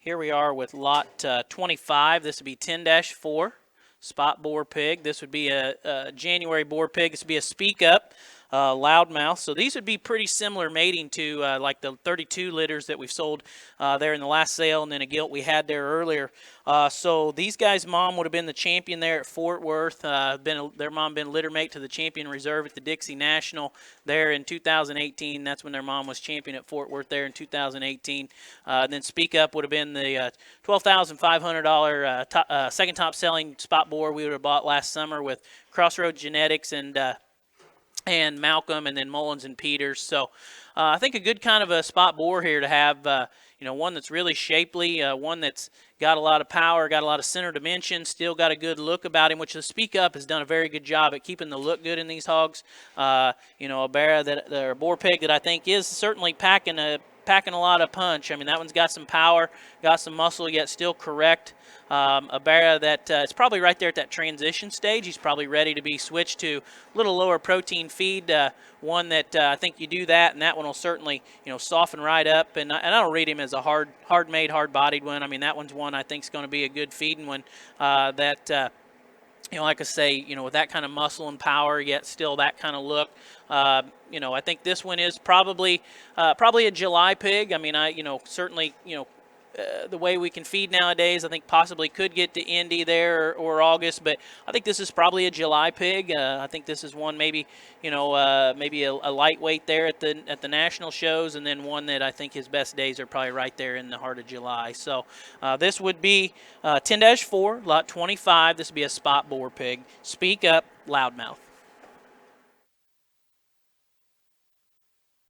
Here we are with lot 25. This would be 10-4 spot boar pig. This would be a January boar pig. This would be a speak up loudmouth. So these would be pretty similar mating to like the 32 litters that we've sold there in the last sale, and then a gilt we had there earlier. So these guys' mom would have been the champion there at Fort Worth. Their mom been litter mate to the champion reserve at the Dixie National there in 2018. That's when their mom was champion at Fort Worth there in 2018. Then Speak Up would have been the $12,500 second top selling spot boar we would have bought last summer with Crossroads Genetics and Malcolm, and then Mullins and Peters. So I think a good kind of a spot boar here to have, one that's really shapely, one that's got a lot of power, got a lot of center dimension, still got a good look about him, which the Speak Up has done a very good job at keeping the look good in these hogs. A boar pig that I think is certainly packing a lot of punch. I mean, that one's got some power, got some muscle, yet still correct. A bear that is probably right there at that transition stage. He's probably ready to be switched to a little lower protein feed. One that I think you do that, and that one will certainly soften right up. And I don't read him as a hard-made, hard-bodied one. I mean, that one's one I think is going to be a good feeding one. Like I say, with that kind of muscle and power, yet still that kind of look. I think this one is probably a July pig. I mean, certainly, the way we can feed nowadays, I think possibly could get to Indy there or August, but I think this is probably a July pig. I think this is one maybe a lightweight there at the national shows, and then one that I think his best days are probably right there in the heart of July. So this would be 10-4, lot 25. This would be a spot boar pig. Speak Up, loudmouth.